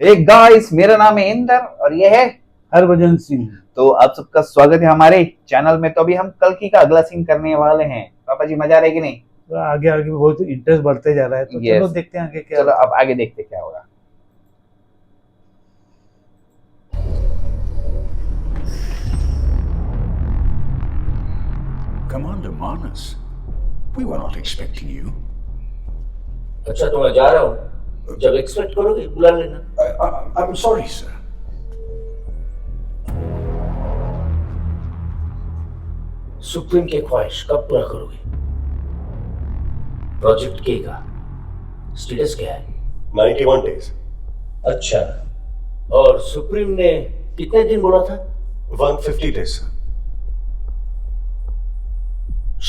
एक गाइस, मेरा नाम है इंदर और ये है हरभजन सिंह। तो आप सबका स्वागत है हमारे चैनल में। तो अभी हम कल्कि का अगला सीन करने वाले हैं। पापा जी मजा आ रहा है कि नहीं? तो आगे आगे बहुत इंटरेस्ट बढ़ते जा रहा है, तो चलो यस, देखते हैं आगे क्या चलो होता अब आगे देखते क्या होगा। Commander Manas, we were not expecting you. अच्छा तो मैं जा रहा हूँ, जब एक्सपेक्ट करोगे बुला लेना। I'm sorry, sir. सुप्रीम की ख्वाहिश कब पूरा करोगे? प्रोजेक्ट के का स्टेटस क्या है? 91 days. अच्छा, और सुप्रीम ने कितने दिन बोला था? 150 days.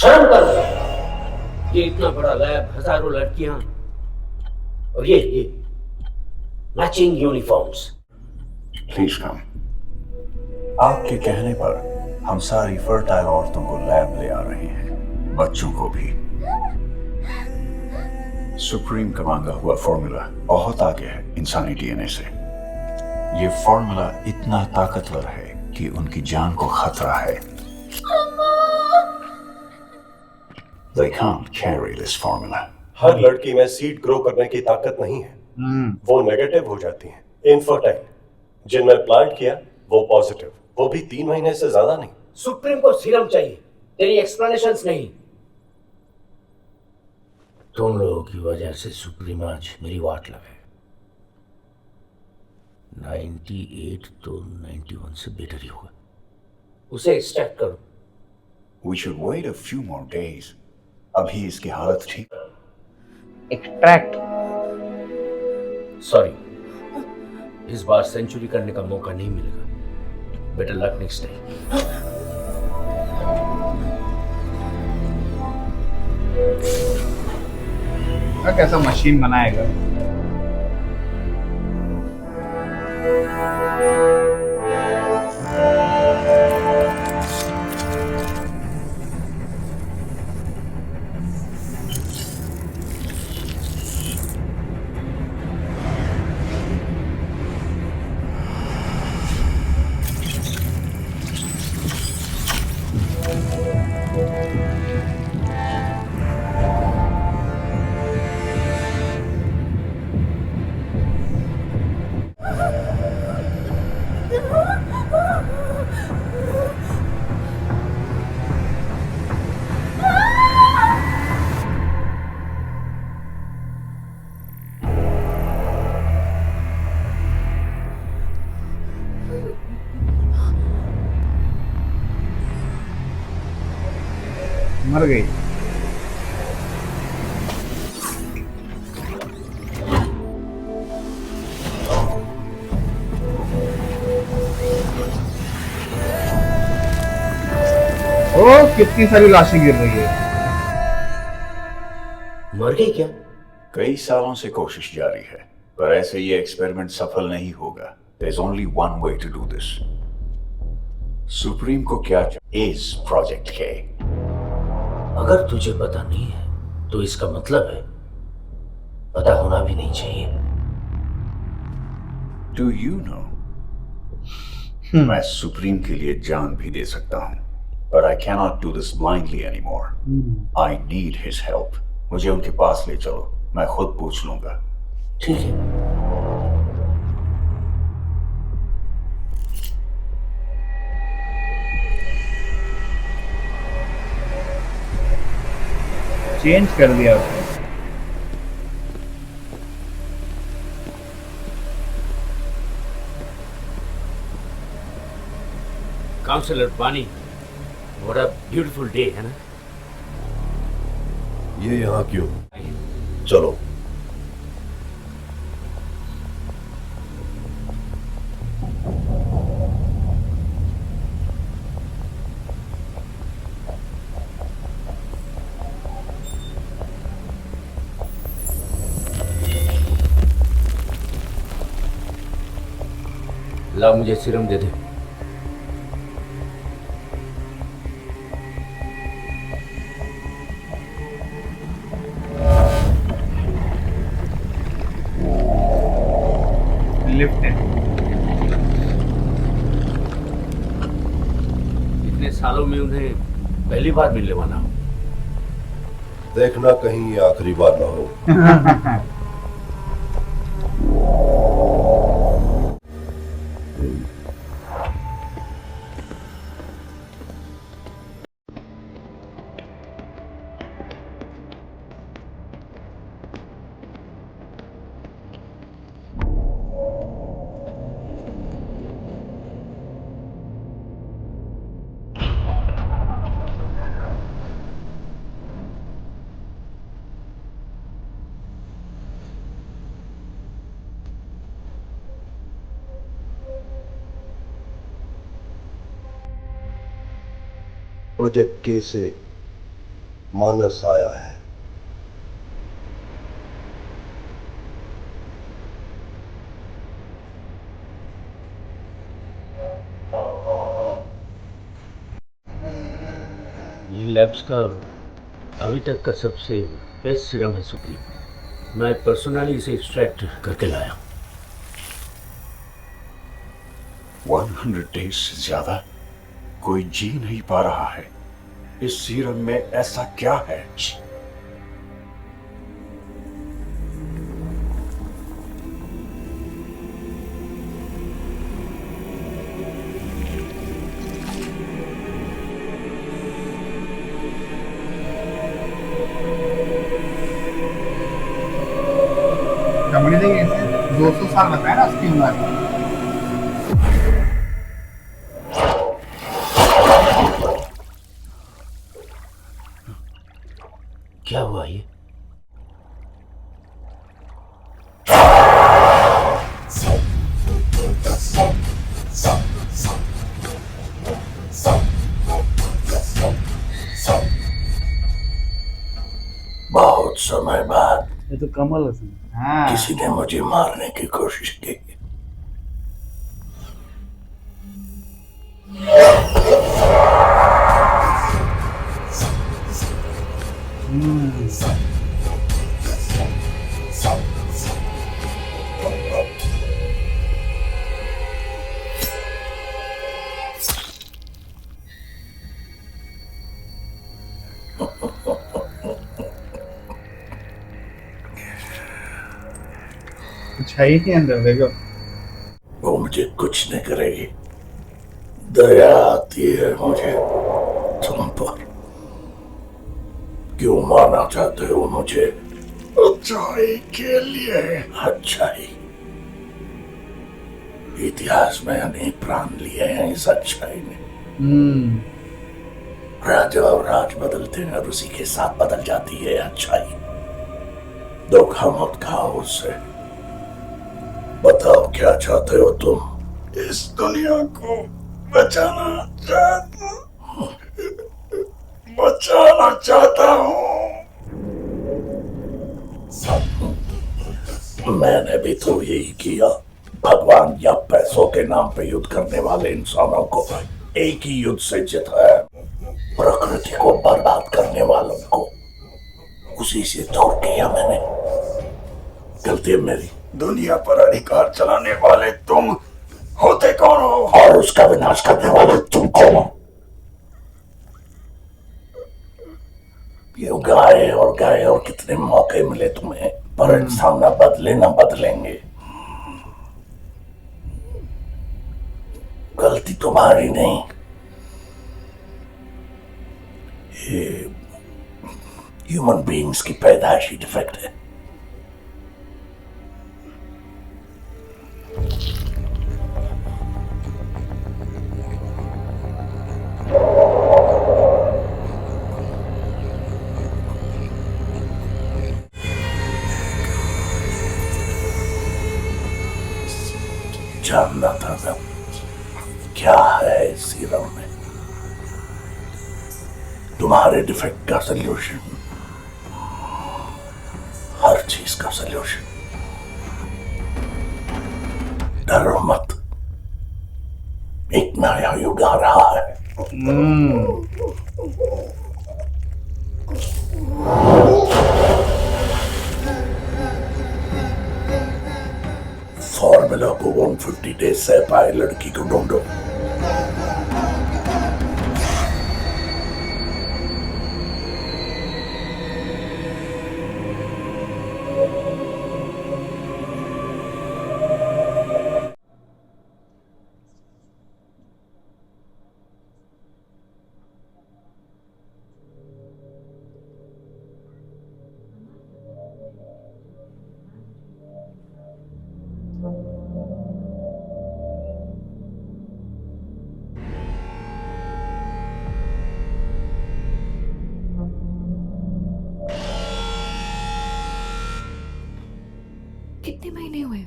शर्म करो, ये इतना बड़ा लैब, हजारों लड़कियां और ये मैचिंग यूनिफॉर्म्स। Please come. आपके कहने पर हम सारी फर्टाइल औरतों को लैब ले आ रहे हैं, बच्चों को भी। सुप्रीम का मांगा हुआ फॉर्मूला बहुत आगे है इंसानी डीएनए से। ये फॉर्मूला इतना ताकतवर है कि उनकी जान को खतरा है। They can't carry this formula. हर लड़की में सीड ग्रो करने की ताकत नहीं है। वो नेगेटिव हो जाती हैं, इनफर्टाइल। जिनमें प्लांट किया वो पॉजिटिव, वो भी 3 महीने से ज्यादा नहीं। सुप्रीम को सीरम चाहिए, तेरी एक्सप्लेनेशंस नहीं। तुम लोगों की वजह से सुप्रीम आज मेरी वाट लगे। 98 तो 91 से बेटर ही होगा। उसे एक्सट्रैक्ट करो। We should wait a few more days. अभी इसकी हालत ठीक। एक्सट्रैक्ट। सॉरी, इस बार सेंचुरी करने का मौका नहीं मिलेगा। Better luck next time. कैसा मशीन बनाएगा? मर गई। ओ, कितनी सारी लाशें गिर रही है। मर गई क्या? कई सालों से कोशिश जारी है, पर ऐसे ये एक्सपेरिमेंट सफल नहीं होगा। There's only one way to do this. Supreme को क्या चाहिए इस प्रोजेक्ट के? अगर तुझे पता नहीं है तो इसका मतलब है पता होना भी नहीं चाहिए। Do you know? मैं सुप्रीम के लिए जान भी दे सकता हूँ, but I cannot do this blindly anymore. I need his help. मुझे उनके पास ले चलो, मैं खुद पूछ लूंगा। ठीक है। चेंज कर दिया उसने। काउंसलर बानी, व्हाट अ ब्यूटीफुल डे है ना? ये यहाँ क्यों? चलो। ला मुझे सीरम दे दे। गिफ्ट है। इतने सालों में उन्हें पहली बार मिलने वाला हूँ। देखना कहीं ये आखिरी बार ना हो। प्रोजेक्ट के से मानस आया है। ये लैब्स का अभी तक का सबसे बेस्ट सीरम है सुप्रीम। मैं पर्सनली इसे एक्सट्रैक्ट करके लाया। 100 डेज से ज्यादा कोई जी नहीं पा रहा है। इस सीरम में ऐसा क्या है? रमणी ने 200 साल बताया ना उसकी उम्र। क्या हुआ ये? बहुत समय बाद ये तो कमल हसन। हाँ किसी ने मुझे मारने की कोशिश की। कुछ है ही अंदर, देखो। वो मुझे कुछ नहीं करेगी। दया आती है मुझे तुम पर। क्यों मारना चाहते हो मुझे? अच्छाई के लिए। अच्छाई। इतिहास में अनेक प्राण लिए हैं इस अच्छाई ने। राजा और राज बदलते हैं और उसी के साथ बदल जाती है अच्छाई। धोखा मत खाओ उससे। बताओ क्या चाहते हो तुम? इस दुनिया को बचाना चाहता हूँ। मैंने भी तो यही किया। भगवान या पैसों के नाम पे युद्ध करने वाले इंसानों को एक ही युद्ध से जिताया। प्रकृति को बर्बाद करने वालों को उसी से दूर किया मैंने। गलती है मेरी। दुनिया पर अधिकार चलाने वाले तुम होते कौन हो? और उसका विनाश करने वाले तुम कौन हो? ये गाए और कितने मौके मिले तुम्हें, पर इंसान न बदले न बदलेंगे। गलती तुम्हारी नहीं, ये ह्यूमन बीइंग्स की पैदाइशी डिफेक्ट है। जानना था मैं क्या है इस सीरम में। तुम्हारे डिफेक्ट का सल्यूशन, हर चीज का सल्यूशन। डरो मत, एक नया युग आ रहा है। फॉर्मूला कैमला को 150 डेज सह पाए लड़की को ढूंढो। कितने महीने हुए?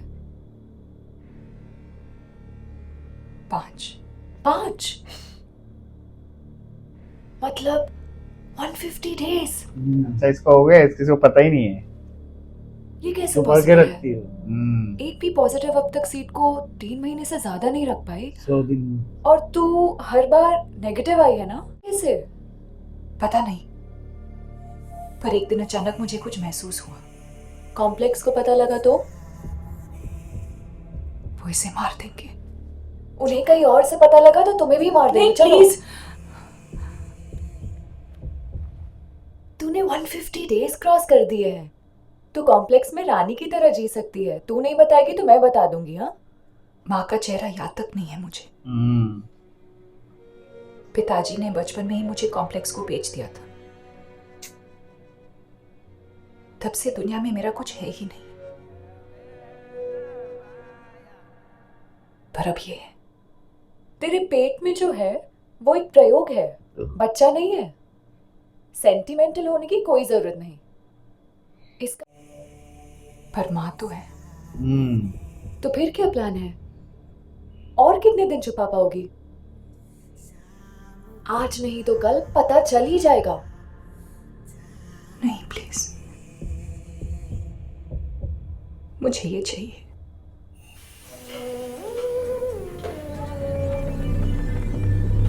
5 मतलब 150 डेज। अच्छा इसका हो गया, किसी को पता ही नहीं है। ये कैसे तो भर के पॉसिबल है? रखती है एक भी पॉजिटिव अब तक सीट को 3 महीने से ज्यादा नहीं रख पाई 100 दिन में। और तू हर बार नेगेटिव आई है ना? कैसे? पता नहीं, पर एक दिन अचानक मुझे कुछ महसूस हुआ। कॉम्प्लेक्स को पता लगा तो वो इसे मार देंगे। उन्हें कहीं और से पता लगा तो तुम्हें भी मार देंगे। चलो प्लीज। तूने 150 डेज क्रॉस कर दिए हैं। तू कॉम्प्लेक्स में रानी की तरह जी सकती है। तू नहीं बताएगी तो मैं बता दूंगी। हाँ, माँ का चेहरा याद तक नहीं है मुझे। पिताजी ने बचपन में ही मुझे कॉम्प्लेक्स को बेच दिया था। तब से दुनिया में मेरा कुछ है ही नहीं। पर अब ये है। तेरे पेट में जो है वो एक प्रयोग है, बच्चा नहीं है। सेंटिमेंटल होने की कोई जरूरत नहीं इसका। पर माँ तो है। तो फिर क्या प्लान है? और कितने दिन छुपा पाओगी? आज नहीं तो कल पता चल ही जाएगा। नहीं प्लीज, मुझे ये चाहिए।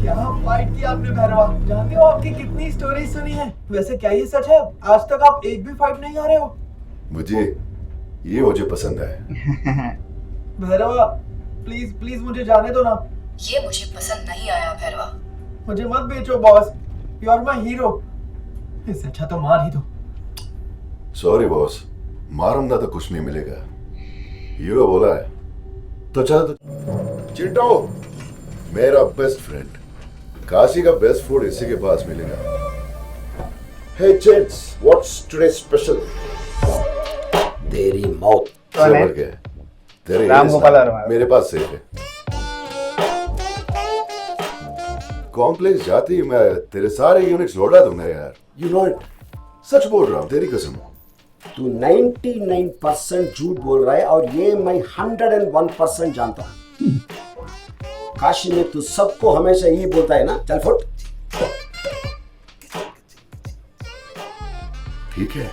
क्या फाइट की आपने भैरवा? जानते हो आपकी कितनी स्टोरी सुनी है। वैसे क्या ये सच है? आज तक आप एक भी फाइट नहीं हारे हो। मुझे पसंद है। भैरवा प्लीज प्लीज मुझे जाने दो ना। ये मुझे पसंद नहीं आया भैरवा। मुझे मत बेचो boss, you are my hero. इससे अच्छा तो मार ही दो। सॉरी बॉस, मारूंगा तो कुछ नहीं मिलेगा। हीरो बोला है तो चल। चिंटो मेरा बेस्ट फ्रेंड, काशी का बेस्ट फूड इसी के पास मिलेगा। हे जेंट्स, व्हाट्स टुडे स्पेशल? तेरी मौत से बढ़ के तेरे रामगोपाल वर्मा मेरे पास सेफ है। कॉम्प्लेक्स जाती ही मैं तेरे सारे यूनिट्स लौटा दूंगा यार। यू नो इट, सच बोल रहा हूँ तेरी कसम। तू 99% झूठ बोल रहा है और ये मैं 101% जानता हूँ। काशी में तू सबको हमेशा यही बोलता है ना। चल फुट। ठीक है,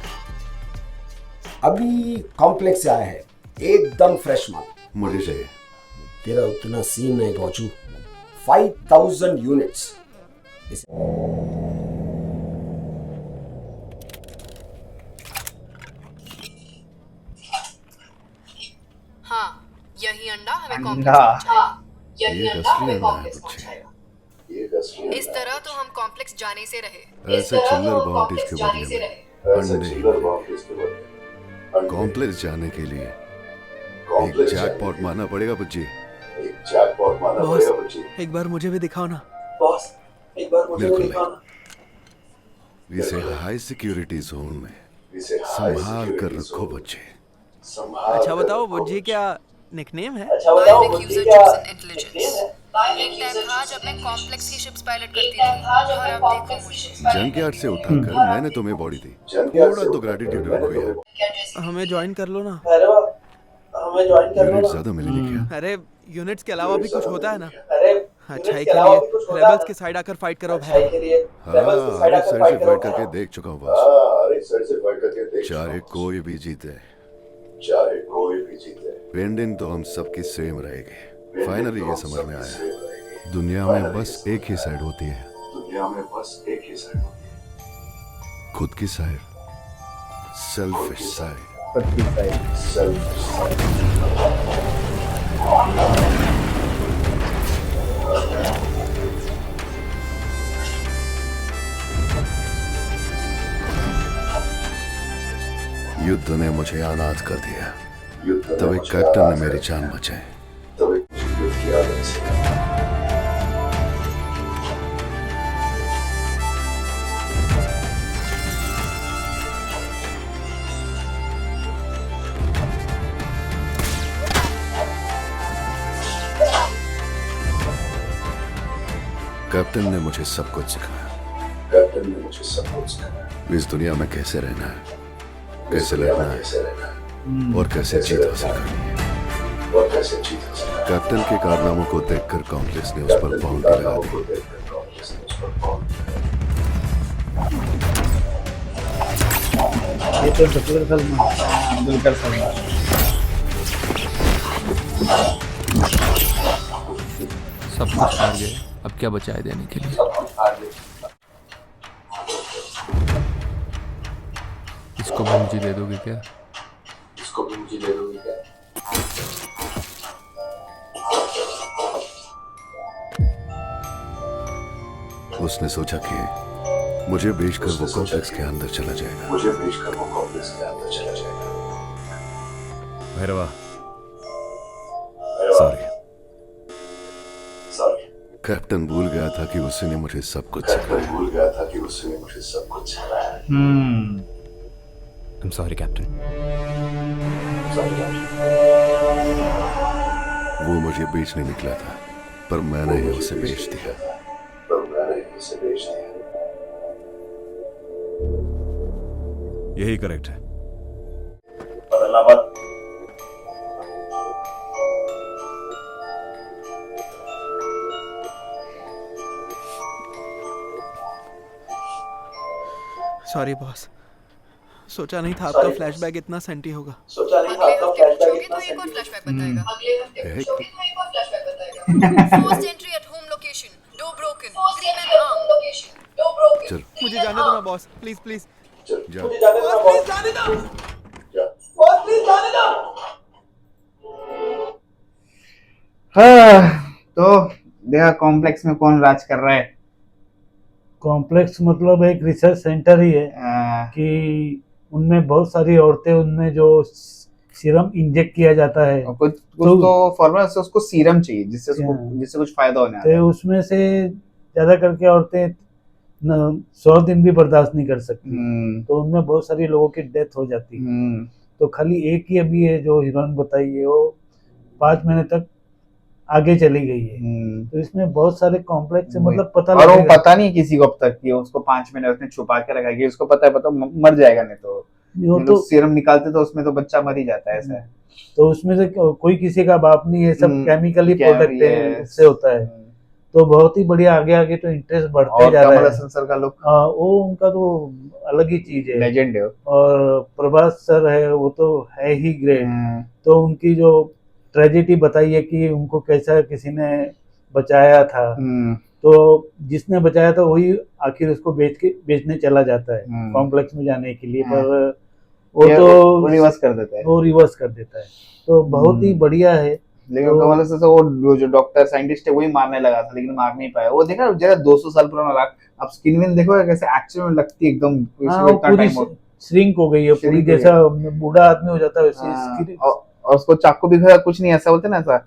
अभी कॉम्प्लेक्स से आया है, एकदम फ्रेश माल। मुझे चाहिए। तेरा उतना सीन नहीं पहुंचू। 5000 यूनिट्स। हाँ, यही अंडा हमें अंडा। कॉम्प्लेक्स ये असली अंडा है बच्चे। इस तरह तो हम कॉम्प्लेक्स जाने से रहे। ऐसे चिल्लर बाउंटीज के बदले में अंडे। कॉम्प्लेक्स जाने के लिए एक जैकपॉट मारना पड़ेगा बच्ची। बॉस एक बार मुझे भी दिखाओ ना। बॉस एक बार मुझे भी दिखाओ ना। इसे हाई सिक्योरिटी जोन में संभाल कर रखो बच्चे। अच्छा बताओ बुज्जी क्या निकनेम है? Bionic user chips and intelligence. एक टाइम था जब मैं कॉम्प्लेक्स की शिप्स पायलट करती थी और अब देखो मुझे। जंकयार्ड से उठाकर मैंने तुम्हें बॉडी दी। थोड़ा तो ग्रेटिट्यूड रखो यार। हमें ज्वाइन कर लो ना। यूनिट ज्यादा मिलेंगे क्या? अरे यूनिट्स के अलावा भी कुछ होता है ना। अच्छाई के लिए रेबल्स के साइड आकर फाइट करो भाई। हाँ, अरे सर से फाइट करके देख चुका हूँ बस। चाहे कोई भी जीते, पेंडिंग तो हम सबकी सेम रहेगी। फाइनली ये समझ में आया, दुनिया में बस एक ही साइड होती है। खुद की साइड, सेल्फिश साइड। खुद की साइड। युद्ध ने मुझे अनाथ कर दिया, तब एक कैप्टन ने मेरी जान बचाई। कैप्टन ने मुझे सब कुछ सिखाया। इस दुनिया में कैसे रहना है, कैसे लड़ना है और कैसे जीत हासिल करनी है। कैप्टन के कारनामों को देखकर कॉम्प्लेक्स ने उस पर बाउंड्री लगा दी। ये तो दुलकर सलमान। सब कुछ हार गए, अब क्या बचा है देने के लिए? इसको भी मुझे दे दोगे क्या? उसने सोचा कि मुझे बेचकर वो कॉम्प्लेक्स के अंदर चला जाएगा। भैरवा, सॉरी। कैप्टन भूल गया था कि उसी ने मुझे सब कुछ सिखाया। I'm sorry, captain. वो मुझे बेचने निकला था, पर मैंने ही उसे बेच दिया। यही करेक्ट है। सॉरी बॉस, सोचा नहीं था आपका फ्लैशबैक इतना सेंटी होगा। अगले हफ्ते पूछोगे तो एक और फ्लैशबैक बताएगा। First entry at home location, door broken, 3 men armed। मुझे जाने दो ना बॉस, प्लीज प्लीज। जा। बॉस प्लीज जाने दो। बॉस प्लीज जाने दो। हाँ, तो देखा कॉम्प्लेक्स में कौन राज कर रहा है। कॉम्प्लेक्स मतलब एक रिसर्च सेंटर ही है कि उनमें बहुत सारी औरतें, उनमें जो सीरम इंजेक्ट किया जाता है, कुछ तो फॉर्मूला से उसको सीरम चाहिए जिससे कुछ फायदा होने वाला है। तो उसमें से ज्यादा करके औरतें 100 दिन भी बर्दाश्त नहीं कर सकती, तो उनमें बहुत सारी लोगों की डेथ हो जाती है। तो खाली एक ही अभी है जो हीरोइन बताई है, वो 5 महीने तक आगे चली गई है। तो इसमें बहुत सारे कॉम्प्लेक्स है, मतलब पता और वो पता नहीं किसी को अब तक कि उसको 5 महीने उसने छुपा के रखा है, उसको पता है मर जाएगा, नहीं तो सीरम निकालते तो उसमें तो बच्चा मर ही जाता है। ऐसा तो उसमें से कोई किसी का बाप नहीं है, सब केमिकली प्रोडक्ट है, उससे होता है। तो बहुत ही बढ़िया, आगे आगे तो इंटरेस्ट बढ़ते जा रहा है। कमल हसन सर का लुक, वो उनका तो अलग ही चीज है, लेजेंड है। और प्रभास सर है, वो तो है ही ग्रेट। तो उनकी जो ट्रेजेडी बताई है कि उनको कैसा किसी ने बचाया था, तो जिसने बचाया था वही आखिर उसको बेचने चला जाता है कॉम्प्लेक्स में जाने के लिए, पर वो तो रिवर्स कर देता है। वो रिवर्स कर देता है। तो बहुत ही बढ़िया है। लेकिन कमल हसन सर वो जो डॉक्टर साइंटिस्ट है वही मारने लगा था, लेकिन मार नहीं पाया। वो देखा जरा 200 साल पुराना राख, अब स्किन में देखो कैसे एक्चुअल में लगती है एकदम। पूरी श्रिंक हो गई है, पूरी जैसा बूढ़ा आदमी हो जाता है वैसे। और उसको चाकू भी कुछ नहीं, ऐसा बोलते ना, ऐसा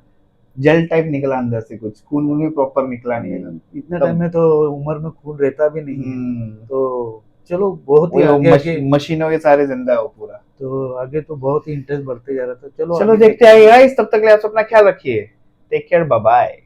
जेल टाइप निकला अंदर से, कुछ खून भी प्रॉपर निकला नहीं है। इतने टाइम में तो उम्र में खून रहता भी नहीं है। तो चलो बहुत ही आगे मशीनों के सारे जिंदा है वो पूरा। तो आगे तो बहुत ही इंटरेस्ट बढ़ते जा रहा था। चलो देखते आइए गाइस, तब तक ले आप अपना ख्याल रखिए। Take care, bye bye.